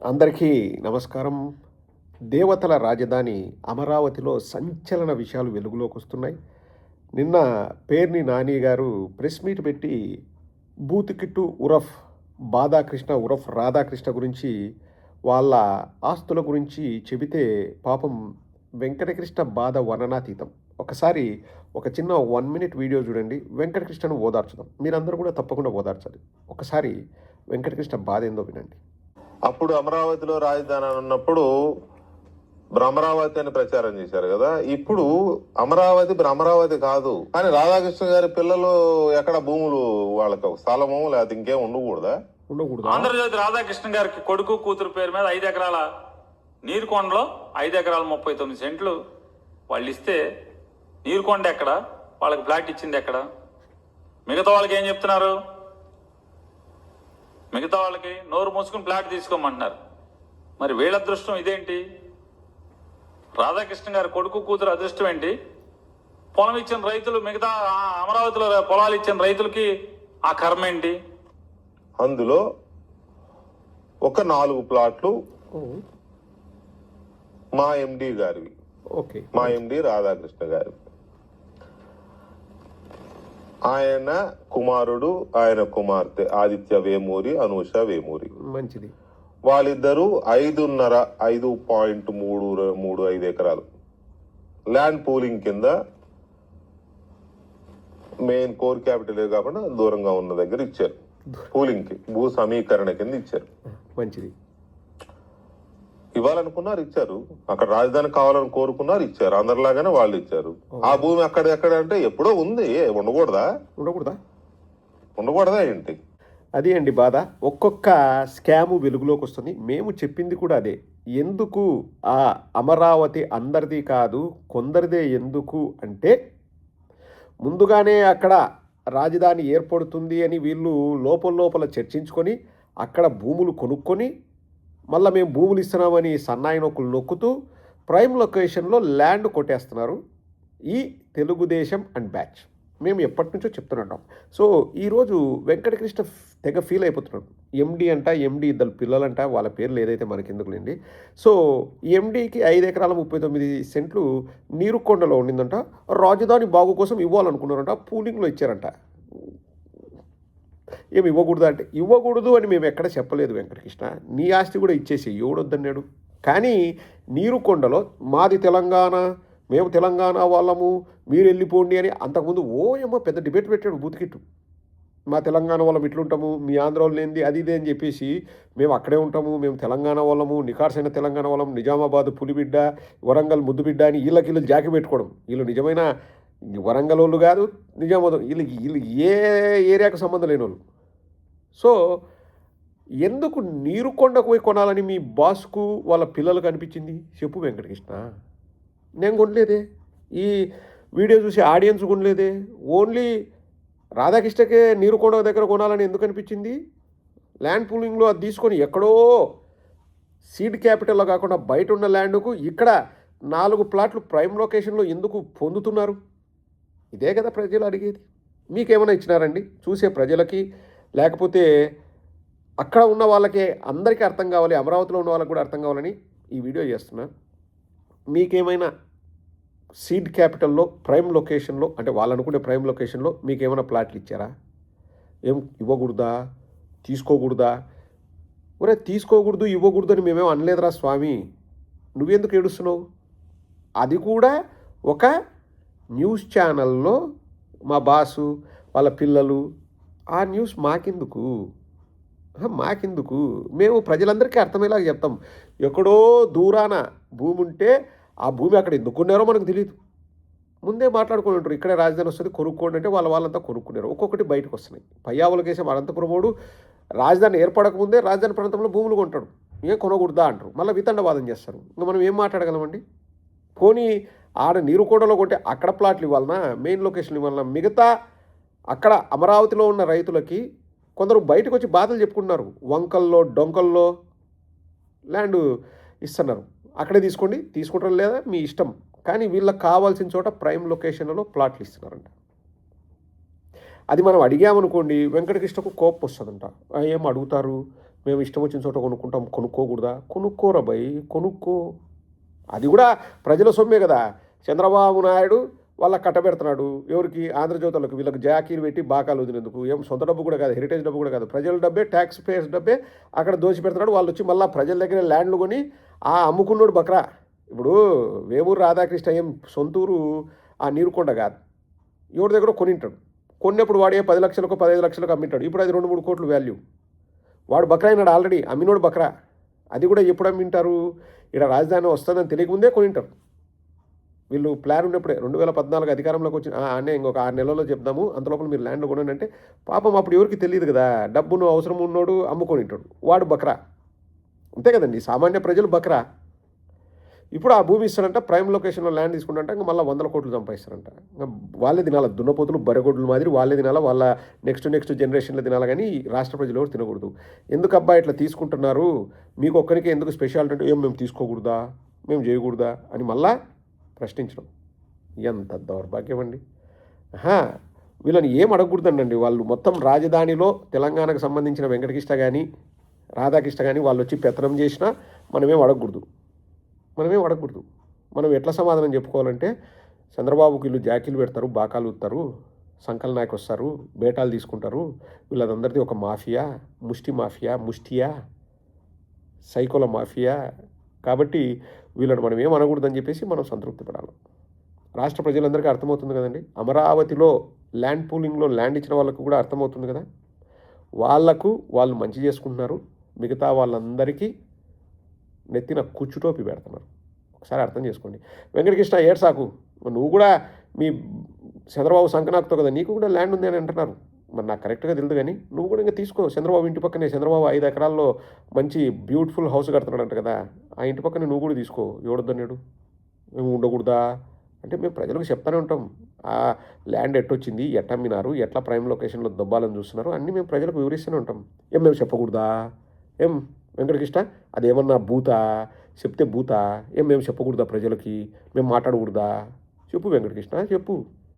అందరికీ నమస్కారం. దేవతల రాజధాని అమరావతిలో సంచలన విషయాలు వెలుగులోకి వస్తున్నాయి. నిన్న పేర్ని నాని గారు ప్రెస్ మీట్ పెట్టి బూతికిట్టు ఉరఫ్ బాధాకృష్ణ ఉరఫ్ రాధాకృష్ణ గురించి వాళ్ళ ఆస్తుల గురించి చెబితే పాపం వెంకటకృష్ణ బాధ వర్ణనాతీతం. ఒకసారి ఒక చిన్న 1 మినిట్ వీడియో చూడండి. వెంకటకృష్ణను ఓదార్చుదాం. మీరందరూ కూడా తప్పకుండా ఓదార్చాలి. ఒకసారి వెంకటకృష్ణ బాధ ఏందో వినండి. అప్పుడు అమరావతిలో రాజధాని ఉన్నప్పుడు భ్రమరావతి అని ప్రచారం చేశారు కదా. ఇప్పుడు అమరావతి భ్రమరావతి కాదు. కానీ రాధాకృష్ణ గారి పిల్లలు ఎక్కడ భూములు వాళ్ళకి స్థలము లేకపోతే ఇంకేం ఉండకూడదా? ఆంధ్రజ్యోతి రాధాకృష్ణ గారికి కొడుకు కూతురు పేరు మీద 5 ఎకరాల నీరుకొండలో 5 ఎకరాల 39 సెంట్లు వాళ్ళు ఇస్తే నీరుకొండ ఎక్కడ, వాళ్ళకి ఫ్లాట్ ఇచ్చింది ఎక్కడ? మిగతా వాళ్ళకి ఏం చెప్తున్నారు? మిగతా వాళ్ళకి నోరు మూసుకుని ఫ్లాట్ తీసుకోమంటున్నారు. మరి వీళ్ళ అదృష్టం ఇదేంటి? రాధాకృష్ణ గారి కొడుకు కూతురు అదృష్టం ఏంటి? పొలం ఇచ్చిన రైతులు, మిగతా అమరావతిలో పొలాలు ఇచ్చిన రైతులకి ఆ కర్మ ఏంటి? అందులో ఒక 4 ప్లాట్లు మా ఎండి గారివి. మా ఎండి రాధాకృష్ణ గారివి. ఆయన కుమారుడు, ఆయన కుమార్తె ఆదిత్య వేమూరి, అనూష వేమూరి. మంచిది. వాళ్ళిద్దరూ 5.35 ఎకరాలు ల్యాండ్ పూలింగ్ కింద మెయిన్ కోర్ క్యాపిటల్ కాకుండా దూరంగా ఉన్న దగ్గర ఇచ్చారు. పూలింగ్ కి భూ సమీకరణ కింద ఇచ్చారు. మంచిది. ఇవ్వాలనుకున్నారు, ఇచ్చారు. అక్కడ రాజధాని కావాలని కోరుకున్నారు, ఇచ్చారు. అందరిలాగానే వాళ్ళు ఇచ్చారు. ఆ భూమి ఎక్కడ అంటే ఎప్పుడో ఉంది. ఉండకూడదా ఏంటి? అది అండి బాధ. ఒక్కొక్క స్కాము వెలుగులోకి వస్తుంది. మేము చెప్పింది కూడా అదే. ఎందుకు ఆ అమరావతి అందరిది కాదు కొందరిదే ఎందుకు అంటే, ముందుగానే అక్కడ రాజధాని ఏర్పడుతుంది అని వీళ్ళు లోపల చర్చించుకొని అక్కడ భూములు కొనుక్కొని మళ్ళీ మేము భూములు ఇస్తున్నామని సన్నాయి నొక్కులు నొక్కుతూ ప్రైమ్ లొకేషన్లో ల్యాండ్ కొట్టేస్తున్నారు ఈ తెలుగుదేశం అండ్ బ్యాచ్. మేము ఎప్పటి నుంచో చెప్తున్నాం. సో ఈరోజు వెంకటకృష్ణ తెగ ఫీల్ అయిపోతున్నాడు. ఎండి అంట, ఎండి 2 పిల్లలంట, వాళ్ళ పేర్లు ఏదైతే మనకెందుకులేండి. సో ఎండికి 5 ఎకరాల 39 సెంట్లు నీరుకొండలో ఉండిందంట. రాజధాని బాగు కోసం ఇవ్వాలనుకున్నారంట. పూలింగ్లో ఇచ్చారంట. ఏమి ఇవ్వకూడదు అంటే, ఇవ్వకూడదు అని మేము ఎక్కడ చెప్పలేదు వెంకటకృష్ణ. నీ ఆస్తి కూడా ఇచ్చేసి ఎవడొద్దన్నాడు. కానీ నీరుకొండలో మాది తెలంగాణ, మేము తెలంగాణ వాళ్ళము, మీరు వెళ్ళిపోండి అని అంతకుముందు ఏమో పెద్ద డిబేట్ పెట్టాడు బూతికిట్టు. మా తెలంగాణ వాళ్ళం ఇట్లుంటాము, మీ ఆంధ్ర వాళ్ళు ఏంది అది ఇదే అని చెప్పేసి మేము అక్కడే ఉంటాము, మేము తెలంగాణ వాళ్ళము, నికార్సైన తెలంగాణ వాళ్ళం, నిజామాబాద్ పులిబిడ్డ, వరంగల్ ముద్దుబిడ్డ అని వీళ్ళకి జాకి పెట్టుకోవడం. వీళ్ళు నిజమైన వరంగల్ వాళ్ళు కాదు, నిజామాబాద్ వీళ్ళు ఏ ఏరియాకు సంబంధం లేని వాళ్ళు. సో ఎందుకు నీరుకొండకు పోయి కొనాలని మీ బాస్కు వాళ్ళ పిల్లలకు అనిపించింది చెప్పు వెంకటకృష్ణ. నేను కొనలేదే, ఈ వీడియో చూసి ఆడియన్స్ కొనలేదే. ఓన్లీ రాధాకృష్ణకే నీరుకొండ దగ్గర కొనాలని ఎందుకు అనిపించింది? ల్యాండ్ పూలింగ్లో అది తీసుకొని ఎక్కడో సీడ్ క్యాపిటల్లో కాకుండా బయట ఉన్న ల్యాండ్కు ఇక్కడ 4 ప్లాట్లు ప్రైమ్ లొకేషన్లో ఎందుకు పొందుతున్నారు? ఇదే కదా ప్రజలు అడిగేది. మీకేమైనా ఇచ్చినారండి చూసే ప్రజలకి? లేకపోతే అక్కడ ఉన్న వాళ్ళకే అందరికీ అర్థం కావాలి, అమరావతిలో ఉన్న వాళ్ళకి కూడా అర్థం కావాలని ఈ వీడియో చేస్తున్నా. మీకేమైనా సీడ్ క్యాపిటల్లో ప్రైమ్ లొకేషన్లో, అంటే వాళ్ళు అనుకునే ప్రైమ్ లొకేషన్లో మీకేమైనా ప్లాట్లు ఇచ్చారా? ఏం ఇవ్వకూడదా, తీసుకోకూడదా? ఒరే తీసుకోకూడదు ఇవ్వకూడదు అని మేమేం అనలేదురా స్వామి, నువ్వెందుకు ఏడుస్తున్నావు? అది కూడా ఒక న్యూస్ ఛానల్లో మా బాసు వాళ్ళ పిల్లలు, ఆ న్యూస్ మాకెందుకు? మేము ప్రజలందరికీ అర్థమయ్యేలాగా చెప్తాం. ఎక్కడో దూరాన భూమి ఉంటే ఆ భూమి అక్కడ ఎందుకు కొన్నారో మనకు తెలియదు. ముందే మాట్లాడుకుని ఉంటారు, ఇక్కడే రాజధాని వస్తుంది కొనుక్కోండి అంటే వాళ్ళంతా కొనుక్కున్నారు. ఒక్కొక్కటి బయటకు వస్తున్నాయి. పయ్యావులకేసం అనంతపురమోడు రాజధాని ఏర్పడకముందే రాజధాని ప్రాంతంలో భూములు కొంటాడు. ఏం కొనకూడదా అంటారు, మళ్ళీ వితండవాదం చేస్తారు. ఇంకా మనం ఏం మాట్లాడగలమండి? పోనీ ఆడ నీరుకొండలో కొంటే అక్కడ ప్లాట్లు ఇవ్వాలన్నా, మెయిన్ లొకేషన్లు ఇవ్వాలన్నా? మిగతా అక్కడ అమరావతిలో ఉన్న రైతులకి కొందరు బయటకు వచ్చి బాధలు చెప్పుకుంటున్నారు. వంకల్లో డొంకల్లో ల్యాండ్ ఇస్తున్నారు, అక్కడే తీసుకోండి, తీసుకుంటారు లేదా మీ ఇష్టం. కానీ వీళ్ళకి కావాల్సిన చోట ప్రైమ్ లొకేషన్లలో ప్లాట్లు ఇస్తున్నారంట. అది మనం అడిగామనుకోండి వెంకటకృష్ణకు కోపం వస్తుందంట. ఏం అడుగుతారు, మేము ఇష్టం వచ్చిన చోట కొనుక్కుంటాం, కొనుక్కోకూడదా? కొనుక్కోరా భయ్, కొనుక్కో. అది కూడా ప్రజల సొమ్మే కదా. చంద్రబాబు నాయుడు వాళ్ళకి కట్టబెడుతున్నాడు. ఎవరికి? ఆంధ్రజ్యోతులకు. వీళ్ళకి జాకీలు పెట్టి బాకాలు వదిలేందుకు. ఏం సొంత డబ్బు కూడా కాదు, హెరిటేజ్ డబ్బు కూడా కాదు, ప్రజల డబ్బే, ట్యాక్స్ పేయర్స్ డబ్బే అక్కడ దోచి పెడుతున్నాడు. వాళ్ళు వచ్చి మళ్ళీ ప్రజల దగ్గర ల్యాండ్లు కొని ఆ అమ్ముకున్నాడు బక్రా. ఇప్పుడు వేమూరు రాధాకృష్ణ ఏం సొంతూరు ఆ నీరుకొండ కాదు, ఎవరి దగ్గర కొనింటాడు. కొన్నప్పుడు వాడే 10 లక్షలకు 15 లక్షలకు అమ్మింటాడు. ఇప్పుడు అది 2-3 కోట్లు వాల్యూ. వాడు బక్రా అయినాడు ఆల్రెడీ, అమ్మినోడు బక్రా. అది కూడా ఎప్పుడు అమ్మింటారు? ఇక్కడ రాజధాని వస్తుందని తెలియకముందే కొనింటారు. వీళ్ళు ప్లాన్ ఉన్నప్పుడే 2014 అధికారంలోకి వచ్చిన అనే ఇంకొక 6 నెలల్లో చెప్దాము, అంతలోపల మీరు ల్యాండ్ కొనండి అంటే పాపం అప్పుడు ఎవరికి తెలియదు కదా. డబ్బును అవసరం ఉన్నోడు అమ్ముకొని ఉంటాడు, వాడు బక్రా. అంతే కదండి, సామాన్య ప్రజలు బక్రా. ఇప్పుడు ఆ భూమి ఇస్తారంట, ప్రైమ్ లొకేషన్లో ల్యాండ్ తీసుకుంటారంట, ఇంకా మళ్ళీ 100 కోట్లు సంపాదిస్తారంట. ఇంకా వాళ్ళే తినాలి, దున్నపోతులు బరగొడ్లు మాదిరి వాళ్ళే తినాలా, వాళ్ళ నెక్స్ట్ జనరేషన్లో తినాలి. కానీ రాష్ట్ర ప్రజలు ఎవరు తినకూడదు. ఎందుకబ్బా ఇట్లా తీసుకుంటున్నారు, మీకు ఒక్కరికే ఎందుకు స్పెషాలిటీ అంటే ఏం మేము తీసుకోకూడదా, మేము చేయకూడదా అని మళ్ళా ప్రశ్నించడం ఎంత దౌర్భాగ్యం అండి. వీళ్ళని ఏం అడగకూడదండి. వాళ్ళు మొత్తం రాజధానిలో తెలంగాణకు సంబంధించిన వెంకటకృష్ణ కానీ రాధాకృష్ణ కానీ వాళ్ళు వచ్చి పెత్తనం చేసినా మనమేం అడగకూడదు. మనం ఎట్లా సమాధానం చెప్పుకోవాలంటే, చంద్రబాబుకి వీళ్ళు జాకీలు పెడతారు, బాకాలు ఊతారు, సంకల్ నాయక్ వస్తారు, బేటాలు తీసుకుంటారు, వీళ్ళందరిది ఒక మాఫియా, ముష్టియా, సైకోల మాఫియా. కాబట్టి వీళ్ళని మనం ఏం అనకూడదని చెప్పేసి మనం సంతృప్తి పడాలి. రాష్ట్ర ప్రజలందరికీ అర్థమవుతుంది కదండి. అమరావతిలో ల్యాండ్ పూలింగ్లో ల్యాండ్ ఇచ్చిన వాళ్ళకు కూడా అర్థమవుతుంది కదా. వాళ్ళు మంచి చేసుకుంటున్నారు, మిగతా వాళ్ళందరికీ నెత్తిన కుచ్చుటోపి పెడుతున్నారు. ఒకసారి అర్థం చేసుకోండి. వెంకటకృష్ణ ఏడ్సాకు, నువ్వు కూడా మీ చంద్రబాబు సంకనాకుతో కదా, నీకు కూడా ల్యాండ్ ఉంది అని అంటున్నారు. మరి నాకు కరెక్ట్గా తెలియదు కానీ నువ్వు కూడా ఇంకా తీసుకో. చంద్రబాబు ఇంటి పక్కనే చంద్రబాబు 5 ఎకరాల్లో మంచి బ్యూటిఫుల్ హౌస్ కడుతున్నాడంట కదా, ఆ ఇంటి పక్కనే నువ్వు కూడా తీసుకో. ఎవడొద్దన్నాడు? మేము ఉండకూడదా అంటే మేము ప్రజలకు చెప్తానే ఉంటాం. ఆ ల్యాండ్ ఎట్టొచ్చింది, ఎట్టమ్మినారు, ఎట్లా ప్రైమ్ లొకేషన్లో దొబ్బాలని చూస్తున్నారు, అన్నీ మేము ప్రజలకు వివరిస్తూనే ఉంటాం. మేము చెప్పకూడదా? ఏం వెంకటకృష్ణ అదేమన్నా బూతా? చెప్తే బూతా? మేము చెప్పకూడదా ప్రజలకి? మేము మాట్లాడకూడదా? చెప్పు వెంకటకృష్ణ, చెప్పు.